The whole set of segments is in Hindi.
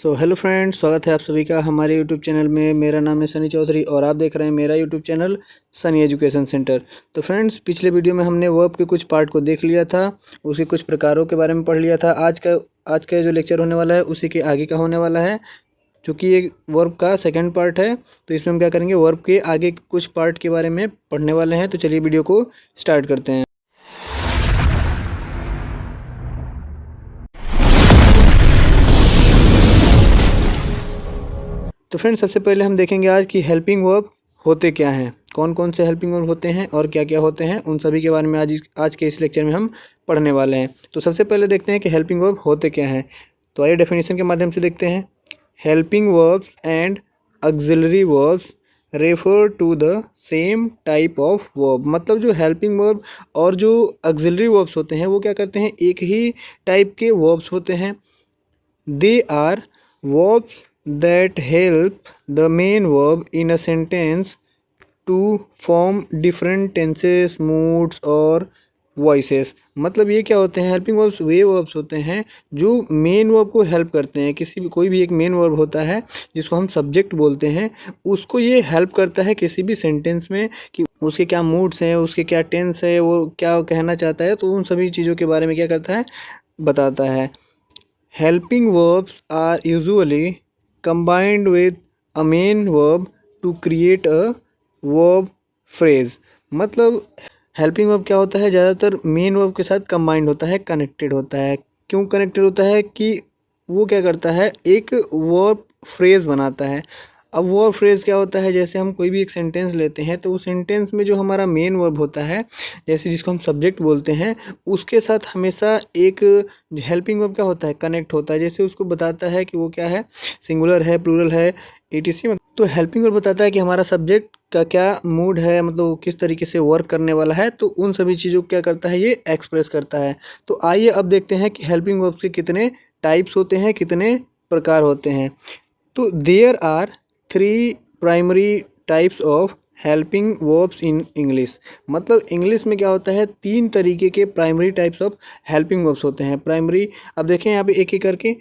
हेलो फ्रेंड्स, स्वागत है आप सभी का हमारे यूट्यूब चैनल में। मेरा नाम है सनी चौधरी और आप देख रहे हैं मेरा YouTube channel Sunny education centre. तो फ्रेंड्स, पिछले वीडियो में हमने वर्ब के कुछ पार्ट को देख लिया था, उसके कुछ प्रकारों के बारे में पढ़ लिया था। आज का जो लेक्चर होने वाला है उसी के आगे का होने वाला है, क्योंकि ये वर्ब का सेकंड पार्ट है। तो इसमें हम क्या करेंगे, वर्ब के आगे के कुछ पार्ट के बारे में पढ़ने वाले हैं। तो चलिए वीडियो को स्टार्ट करते हैं। तो फ्रेंड्स, सबसे पहले हम देखेंगे आज कि हेल्पिंग वर्ब होते क्या हैं, कौन कौन से हेल्पिंग वर्ब होते हैं और क्या क्या होते हैं, उन सभी के बारे में आज के इस लेक्चर में हम पढ़ने वाले हैं। तो सबसे पहले देखते हैं कि हेल्पिंग वर्ब होते क्या हैं। तो आइए डेफिनेशन के माध्यम से देखते हैं। Helping verbs and auxiliary verbs refer to the same type of verb. मतलब जो हेल्पिंग वर्ब और जो ऑक्सिलरी वर्ब्स होते हैं वो क्या करते हैं, एक ही टाइप के वर्ब्स होते हैं। They are verbs that help the main verb in a sentence to form different tenses, moods और वॉइसेस। मतलब ये क्या होते हैं, हेल्पिंग वर्ब्स वे वर्ब्स होते हैं जो मेन वर्ब को हेल्प करते हैं। कोई भी एक मेन वर्ब होता है जिसको हम सब्जेक्ट बोलते हैं, उसको ये हेल्प करता है किसी भी सेंटेंस में कि उसके क्या मूड्स हैं, उसके क्या टेंस है, वो क्या कहना चाहता है। तो उन सभी चीज़ों के बारे में क्या करता है, बताता है। Helping verbs are usually combined with a main verb to create a verb phrase। मतलब हेल्पिंग वर्ब क्या होता है, ज़्यादातर मेन वर्ब के साथ कंबाइंड होता है, कनेक्टेड होता है। क्यों कनेक्टेड होता है कि वो क्या करता है, एक वर्ब फ्रेज बनाता है। अब वर्ब फ्रेज क्या होता है, जैसे हम कोई भी एक सेंटेंस लेते हैं तो उस सेंटेंस में जो हमारा मेन वर्ब होता है, जैसे जिसको हम सब्जेक्ट बोलते हैं, उसके साथ हमेशा एक हेल्पिंग वर्ब क्या होता है, कनेक्ट होता है। जैसे उसको बताता है कि वो क्या है, सिंगुलर है, प्लूरल है, etc। तो हेल्पिंग वर्ब बताता है कि हमारा सब्जेक्ट का क्या मूड है, मतलब वो किस तरीके से वर्क करने वाला है। तो उन सभी चीज़ों को क्या करता है, ये एक्सप्रेस करता है। तो आइए अब देखते हैं कि हेल्पिंग वर्ब्स के कितने टाइप्स होते हैं, कितने प्रकार होते हैं। तो there are 3 primary types of helping verbs in English. मतलब इंग्लिश में क्या होता है, 3 तरीके के primary types of helping verbs होते हैं। प्राइमरी, अब देखें यहाँ पे एक एक करके।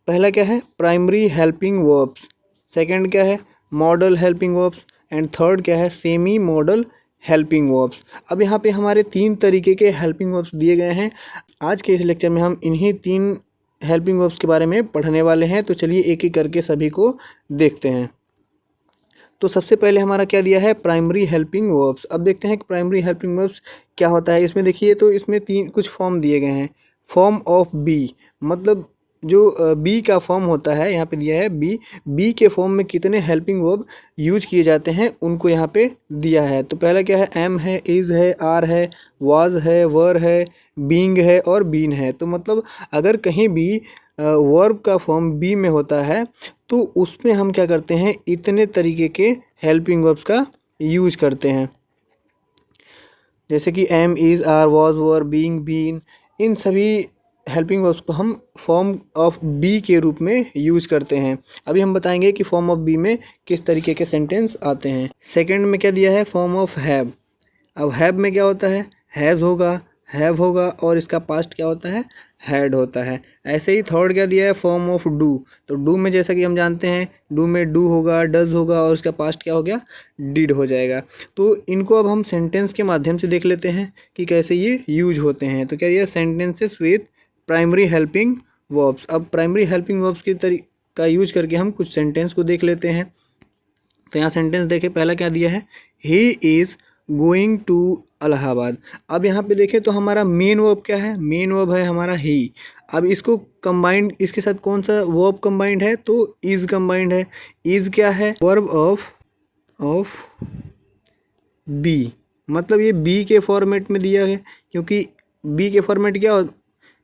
पहला क्या है, प्राइमरी हेल्पिंग वर्ब्स। सेकंड क्या है, model helping verbs. And third क्या है, सेमी मॉडल हेल्पिंग वर्ब्स। अब यहाँ पे हमारे 3 तरीके के हेल्पिंग वर्ब्स दिए गए हैं। आज के इस लेक्चर में हम इन्हीं 3 हेल्पिंग वर्ब्स के बारे में पढ़ने वाले हैं। तो चलिए एक एक करके सभी को देखते हैं। तो सबसे पहले हमारा क्या दिया है, प्राइमरी हेल्पिंग वर्ब्स। अब देखते हैं कि प्राइमरी हेल्पिंग वर्ब्स क्या होता है। इसमें देखिए, तो इसमें 3 कुछ फॉर्म दिए गए हैं। फॉर्म ऑफ बी, मतलब जो बी का फॉर्म होता है, यहाँ पे दिया है बी के फॉर्म में कितने हेल्पिंग वर्ब यूज किए जाते हैं उनको यहाँ पे दिया है। तो पहला क्या है, एम है, इज़ है, आर है, वाज है, वर है, बीइंग है और बीन है। तो मतलब अगर कहीं भी वर्ब का फॉर्म बी में होता है तो उसमें हम क्या करते हैं, इतने तरीके के हेल्पिंग वर्ब्स का यूज करते हैं। जैसे कि am, is, are, was, were, being, been, इन सभी हेल्पिंग वर्ब्स को हम फॉर्म ऑफ बी के रूप में यूज करते हैं। अभी हम बताएंगे कि फॉर्म ऑफ बी में किस तरीके के सेंटेंस आते हैं। सेकंड में क्या दिया है, फॉर्म ऑफ हैव। अब हैव में क्या होता है, हैज़ होगा, हैव होगा और इसका पास्ट क्या होता है, हैड होता है। ऐसे ही थर्ड क्या दिया है, फॉर्म ऑफ डू। तो डू में जैसा कि हम जानते हैं, डू में डू होगा, डज होगा और इसका पास्ट क्या हो गया, डिड हो जाएगा। तो इनको अब हम सेंटेंस के माध्यम से देख लेते हैं कि कैसे ये यूज होते हैं। तो क्या दिया, sentences with primary helping verbs. अब प्राइमरी हेल्पिंग वर्ब्स का यूज करके हम कुछ सेंटेंस को देख लेते हैं। तो यहाँ सेंटेंस देखें, पहला क्या दिया है, he is going to Allahabad. अब यहाँ पे देखें तो हमारा मेन वर्ब क्या है, मेन वर्ब है हमारा ही। अब इसको कंबाइंड, इसके साथ कौन सा वर्ब कंबाइंड है, तो इज़ कंबाइंड है। इज़ क्या है, वर्ब ऑफ बी। मतलब ये बी के फॉर्मेट में दिया है, क्योंकि बी के फॉर्मेट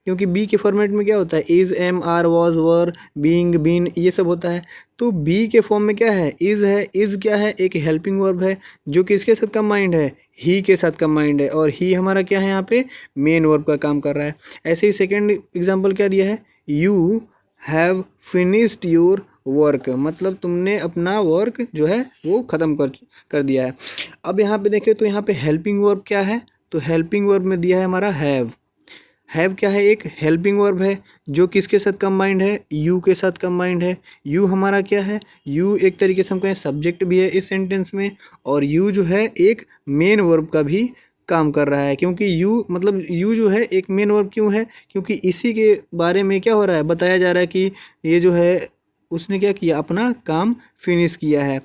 क्योंकि बी के फॉर्मेट में क्या होता है, is, am, are, was, were, being, been, ये सब होता है। तो बी के फॉर्म में क्या है, इज़ है। इज़ क्या है, एक हेल्पिंग वर्ब है जो कि इसके साथ कंबाइंड है, ही के साथ कंबाइंड है। और ही हमारा क्या है, यहाँ पे मेन वर्ब का काम कर रहा है। ऐसे ही सेकेंड एग्जाम्पल क्या दिया है, you have finished your work. मतलब तुमने अपना वर्क जो है वो ख़त्म कर दिया है। अब यहाँ पे देखें तो यहाँ पे हेल्पिंग वर्ब क्या है, तो हेल्पिंग वर्ब में दिया है हमारा हैव। हैव क्या है, एक हेल्पिंग वर्ब है जो किसके साथ कंबाइंड है, यू के साथ कंबाइंड है। यू हमारा क्या है, यू एक तरीके से हम कहें सब्जेक्ट भी है इस सेंटेंस में, और यू जो है एक मेन वर्ब का भी काम कर रहा है, क्योंकि यू मतलब यू जो है एक मेन वर्ब क्यों है, क्योंकि इसी के बारे में क्या हो रहा है, बताया जा रहा है कि ये जो है उसने क्या किया, अपना काम फिनिश किया है।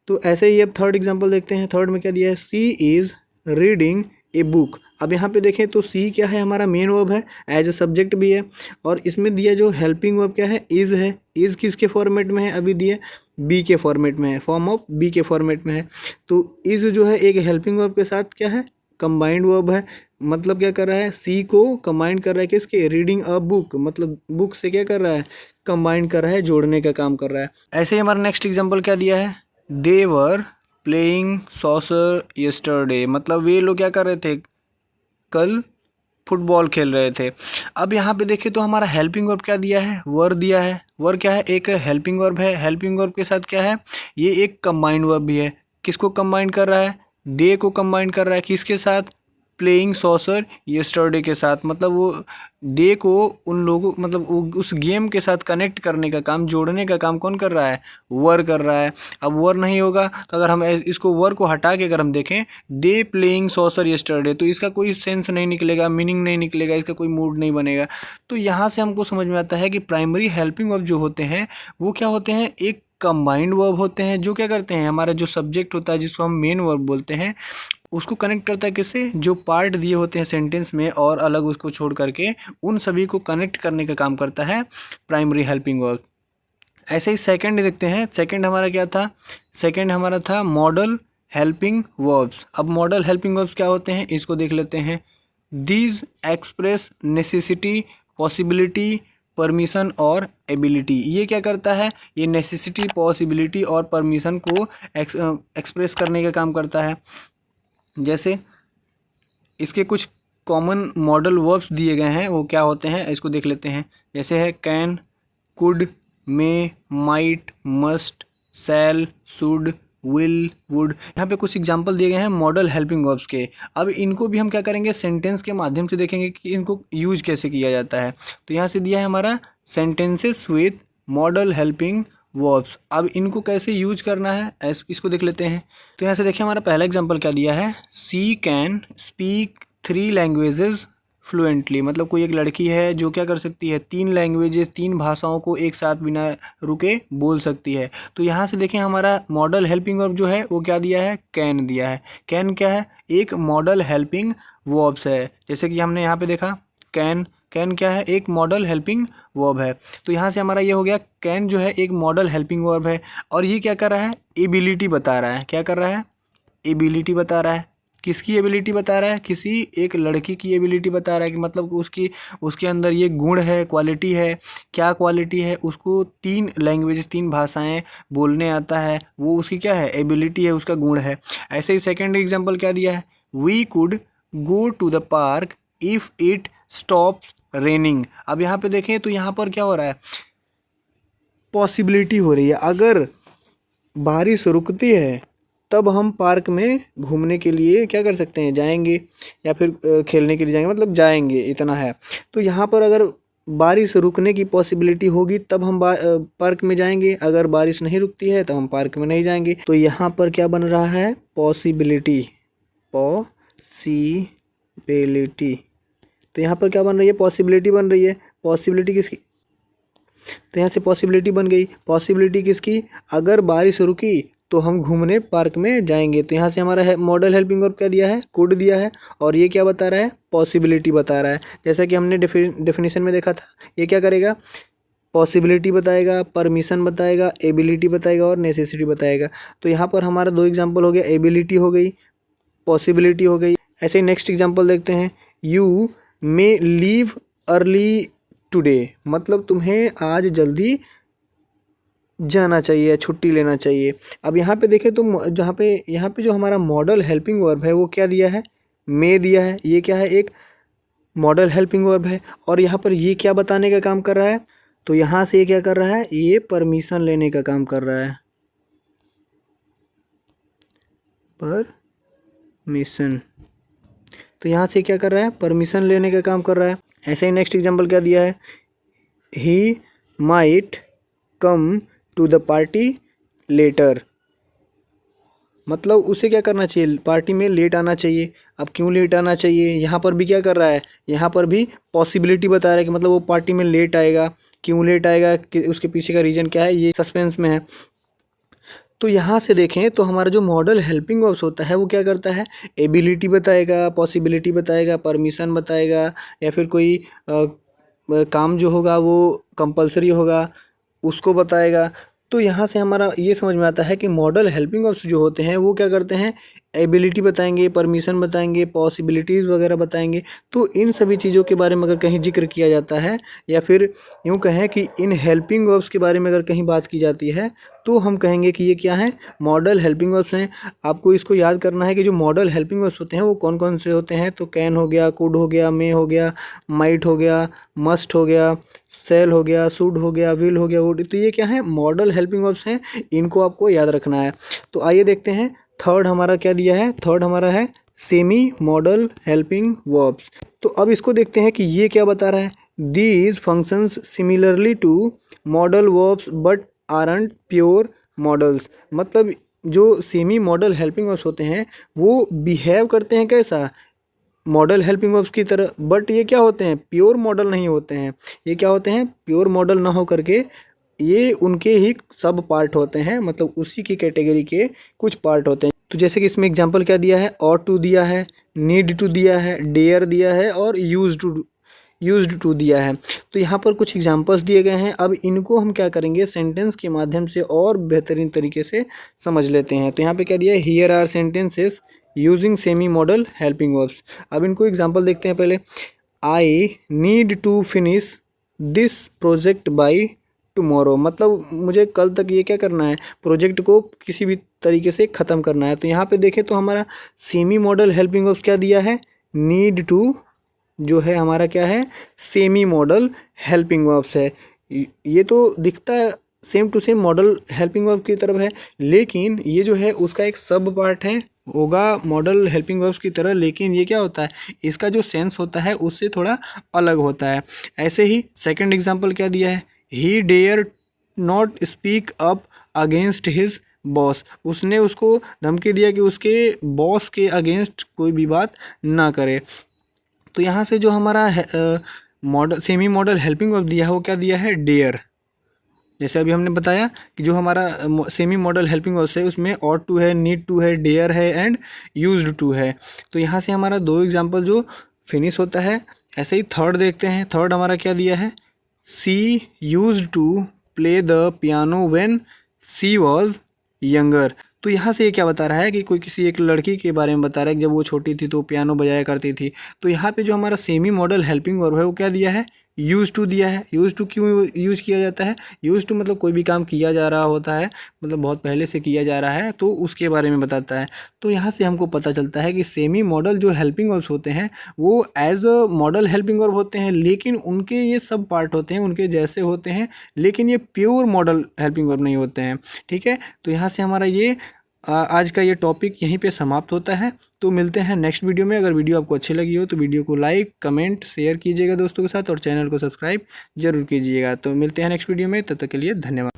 तो ऐसे ही अब थर्ड एग्जांपल देखते हैं। थर्ड में क्या दिया है, सी इज़ रीडिंग ए बुक। अब यहाँ पे देखें तो सी क्या है, हमारा मेन वर्ब है, एज ए सब्जेक्ट भी है, और इसमें दिया जो हेल्पिंग वर्ब क्या है, इज़ है। इज़ किसके फॉर्मेट में है, अभी दिए बी के फॉर्मेट में है, फॉर्म ऑफ बी के फॉर्मेट में है। तो इज़ जो है एक हेल्पिंग वर्ब के साथ क्या है, कंबाइंड वर्ब है। मतलब क्या कर रहा है, सी को कंबाइंड कर रहा है किसके, रीडिंग अ बुक, मतलब बुक से क्या कर रहा है, कंबाइंड कर रहा है, जोड़ने का काम कर रहा है। ऐसे ही हमारा नेक्स्ट एग्जाम्पल क्या दिया है, दे वर प्लेइंग सॉसर यस्टरडे, मतलब वे लोग क्या कर रहे थे, कल फुटबॉल खेल रहे थे। अब यहाँ पे देखें तो हमारा हेल्पिंग वर्ब क्या दिया है, वर दिया है। वर क्या है, एक हेल्पिंग वर्ब है। हेल्पिंग वर्ब के साथ क्या है, ये एक कंबाइंड वर्ब भी है। किसको कंबाइंड कर रहा है, दे को कंबाइंड कर रहा है, किसके साथ, प्लेइंग सॉसर यस्टरडे के साथ। मतलब वो दे को उन लोगों मतलब उस गेम के साथ कनेक्ट करने का काम, जोड़ने का काम कौन कर रहा है, वर कर रहा है। अब वर नहीं होगा तो अगर हम इसको वर को हटा के अगर हम देखें, दे प्लेइंग सॉसर यस्टरडे, तो इसका कोई सेंस नहीं निकलेगा, मीनिंग नहीं निकलेगा, इसका कोई मूड नहीं बनेगा। तो यहाँ से हमको समझ में आता है कि प्राइमरी हेल्पिंग वर्ब जो होते हैं वो क्या होते हैं, एक कंबाइंड वर्ब होते हैं, जो क्या करते हैं, हमारा जो सब्जेक्ट होता है जिसको हम मेन वर्ब बोलते हैं उसको कनेक्ट करता है किससे, जो पार्ट दिए होते हैं सेंटेंस में और अलग उसको छोड़ करके उन सभी को कनेक्ट करने का काम करता है प्राइमरी हेल्पिंग वर्ब। ऐसे ही सेकंड देखते हैं। सेकंड हमारा क्या था, सेकंड हमारा था मॉडल हेल्पिंग वर्ब्स। अब मॉडल हेल्पिंग वर्ब्स क्या होते हैं, इसको देख लेते हैं। These express necessity, possibility, permission और एबिलिटी। ये क्या करता है, ये नेसेसिटी, पॉसिबिलिटी और परमिशन को एक्सप्रेस करने का काम करता है। जैसे इसके कुछ कॉमन मॉडल वर्ब्स दिए गए हैं, वो क्या होते हैं इसको देख लेते हैं। जैसे है can, could, may, might, must, shall, should, will, would. यहाँ पे कुछ एग्जांपल दिए गए हैं मॉडल हेल्पिंग वर्ब्स के। अब इनको भी हम क्या करेंगे, सेंटेंस के माध्यम से देखेंगे कि इनको यूज कैसे किया जाता है। तो यहाँ से दिया है हमारा sentences with model helping verbs. अब इनको कैसे यूज करना है इसको देख लेते हैं। तो यहाँ से देखिए हमारा पहला एग्जांपल क्या दिया है, सी कैन स्पीक 3 लैंग्वेजेस फ्लुएंटली। मतलब कोई एक लड़की है जो क्या कर सकती है, 3 लैंग्वेजेस, 3 भाषाओं को एक साथ बिना रुके बोल सकती है। तो यहाँ से देखें हमारा मॉडल हेल्पिंग वर्ब जो है वो क्या दिया है, कैन दिया है। कैन क्या है, एक मॉडल हेल्पिंग वर्ब्स है। जैसे कि हमने यहाँ पे देखा कैन, कैन क्या है, एक मॉडल हेल्पिंग वर्ब है। तो यहाँ से हमारा ये हो गया, कैन जो है एक मॉडल हेल्पिंग वर्ब है। और ये क्या कर रहा है, एबिलिटी बता रहा है। क्या कर रहा है, एबिलिटी बता रहा है। किसकी एबिलिटी बता रहा है, किसी एक लड़की की एबिलिटी बता रहा है कि मतलब उसकी उसके अंदर ये गुण है, क्वालिटी है। क्या क्वालिटी है, उसको 3 लैंग्वेज, 3 भाषाएं बोलने आता है, वो उसकी क्या है, एबिलिटी है, उसका गुण है। ऐसे ही सेकेंड एग्जाम्पल क्या दिया है, we could go to the park if it stops raining. अब यहाँ पे देखें तो यहाँ पर क्या हो रहा है, पॉसिबिलिटी हो रही है, अगर बारिश रुकती है तब हम पार्क में घूमने के लिए क्या कर सकते हैं, जाएंगे, या फिर खेलने के लिए जाएंगे, मतलब जाएंगे, इतना है। तो यहाँ पर अगर बारिश रुकने की पॉसिबिलिटी होगी तब हम पार्क में जाएंगे, अगर बारिश नहीं रुकती है तब हम पार्क में नहीं जाएंगे। तो यहाँ पर क्या बन रहा है, पॉसिबिलिटी, पॉसिबिलिटी। तो यहाँ पर क्या बन रही है, पॉसिबिलिटी बन रही है। पॉसिबिलिटी किसकी, तो यहाँ से पॉसिबिलिटी बन गई। पॉसिबिलिटी किसकी, अगर बारिश रुकी तो हम घूमने पार्क में जाएंगे। तो यहाँ से हमारा है मॉडल हेल्पिंग वर्ब क्या दिया है, कुड दिया है, और ये क्या बता रहा है, पॉसिबिलिटी बता रहा है। जैसा कि हमने डेफिनेशन में देखा था, ये क्या करेगा, पॉसिबिलिटी बताएगा, परमिशन बताएगा, एबिलिटी बताएगा और नेसेसिटी बताएगा। तो यहाँ पर हमारा 2 एग्जाम्पल हो गया, एबिलिटी हो गई, पॉसिबिलिटी हो गई। ऐसे ही नेक्स्ट एग्जाम्पल देखते हैं, you may leave early today. मतलब तुम्हें आज जल्दी जाना चाहिए, छुट्टी लेना चाहिए। अब यहाँ पे देखें तो यहाँ पे जो हमारा मॉडल हेल्पिंग वर्ब है वो क्या दिया है, मे दिया है। ये क्या है, एक मॉडल हेल्पिंग वर्ब है। और यहाँ पर ये क्या बताने का काम कर रहा है, तो यहाँ से ये क्या कर रहा है, ये परमिशन लेने का काम कर रहा है, परमिशन। तो यहाँ से क्या कर रहा है, परमिशन लेने का काम कर रहा है। ऐसे ही नेक्स्ट एग्जाम्पल क्या दिया है, he might come to the party later, मतलब उसे क्या करना चाहिए, पार्टी में लेट आना चाहिए। अब क्यों लेट आना चाहिए, यहाँ पर भी क्या कर रहा है, यहाँ पर भी पॉसिबिलिटी बता रहा है कि मतलब वो पार्टी में लेट आएगा, क्यों लेट आएगा, कि उसके पीछे का रीज़न क्या है, ये सस्पेंस में है। तो यहाँ से देखें तो हमारा जो मॉडल हेल्पिंग वर्ब्स होता है वो क्या करता है, एबिलिटी बताएगा, पॉसिबिलिटी बताएगा, परमिशन बताएगा, या फिर कोई काम जो होगा वो कंपलसरी होगा उसको बताएगा। तो यहाँ से हमारा ये समझ में आता है कि मॉडल हेल्पिंग वर्ब्स जो होते हैं वो क्या करते हैं, एबिलिटी बताएंगे, परमिशन बताएंगे, पॉसिबिलिटीज़ वगैरह बताएंगे। तो इन सभी चीज़ों के बारे में अगर कहीं जिक्र किया जाता है, या फिर यूँ कहें कि इन हेल्पिंग वर्ब्स के बारे में अगर कहीं बात की जाती है, तो हम कहेंगे कि ये क्या है, मॉडल हेल्पिंग वर्ब्स हैं। आपको इसको याद करना है कि जो मॉडल हेल्पिंग वर्ब्स होते हैं वो कौन कौन से होते हैं, तो कैन हो गया, कुड हो गया, मे हो गया, माइट हो गया, मस्ट हो गया, सेल हो गया, शुड हो गया, विल हो गया, वुड। तो ये क्या है, मॉडल हेल्पिंग वर्ब्स हैं, इनको आपको याद रखना है। तो आइए देखते हैं थर्ड हमारा क्या दिया है, थर्ड हमारा है सेमी मॉडल हेल्पिंग वर्ब्स। तो अब इसको देखते हैं कि ये क्या बता रहा है, these functions similarly to modal verbs but aren't pure modals. मतलब जो सेमी मॉडल हेल्पिंग वर्ब्स होते हैं वो बिहेव करते हैं कैसा, मॉडल हेल्पिंग वर्ब्स की तरह, बट ये क्या होते हैं, प्योर मॉडल नहीं होते हैं। ये क्या होते हैं, प्योर मॉडल ना हो करके ये उनके ही सब पार्ट होते हैं, मतलब उसी की कैटेगरी के कुछ पार्ट होते हैं। तो जैसे कि इसमें एग्जांपल क्या दिया है, ऑट टू दिया है, नीड टू दिया है, डेयर दिया है, और यूज्ड टू दिया है। तो यहाँ पर कुछ एग्जांपल्स दिए गए हैं। अब इनको हम क्या करेंगे, सेंटेंस के माध्यम से और बेहतरीन तरीके से समझ लेते हैं। तो यहाँ पे क्या दिया है, here are sentences using semi modal helping verbs. अब इनको एग्जांपल देखते हैं पहले, I need to finish this project by tomorrow, मतलब मुझे कल तक ये क्या करना है, प्रोजेक्ट को किसी भी तरीके से ख़त्म करना है। तो यहाँ पे देखें तो हमारा सेमी मॉडल हेल्पिंग वर्ब्स क्या दिया है, नीड टू, जो है हमारा क्या है, सेमी मॉडल हेल्पिंग वर्ब्स है। ये तो दिखता है same to same modal helping verb की तरफ है, लेकिन ये जो है उसका एक सब पार्ट है, होगा मॉडल हेल्पिंग वर्ब्स की तरह, लेकिन ये क्या होता है, इसका जो सेंस होता है उससे थोड़ा अलग होता है। ऐसे ही सेकंड एग्जांपल क्या दिया है, he dare not speak up against his boss, उसने उसको धमकी दिया कि उसके बॉस के अगेंस्ट कोई भी बात ना करे। तो यहाँ से जो हमारा model semi modal helping verb दिया है वो क्या दिया है, डेयर। जैसे अभी हमने बताया कि जो हमारा सेमी मॉडल हेल्पिंग वर्ब्स है उसमें ऑट टू है, नीड टू है, डेयर है, एंड यूज्ड टू है। तो यहाँ से हमारा दो एग्जांपल जो फिनिश होता है। ऐसे ही थर्ड देखते हैं, थर्ड हमारा क्या दिया है, she used to play the piano when she was younger. तो यहाँ से ये क्या बता रहा है कि कोई किसी एक लड़की के बारे में बता रहा है कि जब वो छोटी थी तो पियानो बजाया करती थी। तो यहाँ पे जो हमारा सेमी मॉडल हेल्पिंग वर्ब है वो क्या दिया है, यूज़ टू दिया है। यूज़ टू क्यों यूज़ किया जाता है, यूज़ टू मतलब कोई भी काम किया जा रहा होता है, मतलब बहुत पहले से किया जा रहा है, तो उसके बारे में बताता है। तो यहाँ से हमको पता चलता है कि सेमी मॉडल जो हेल्पिंग वर्ब्स होते हैं वो as a modal helping verb होते हैं, लेकिन उनके ये सब पार्ट होते हैं, उनके जैसे होते हैं, लेकिन ये प्योर मॉडल हेल्पिंग वर्ब नहीं होते हैं। ठीक है, तो यहाँ से हमारा ये आज का ये टॉपिक यहीं पे समाप्त होता है। तो मिलते हैं नेक्स्ट वीडियो में। अगर वीडियो आपको अच्छी लगी हो तो वीडियो को लाइक, कमेंट, शेयर कीजिएगा दोस्तों के साथ, और चैनल को सब्सक्राइब जरूर कीजिएगा। तो मिलते हैं नेक्स्ट वीडियो में, तब तक के लिए धन्यवाद।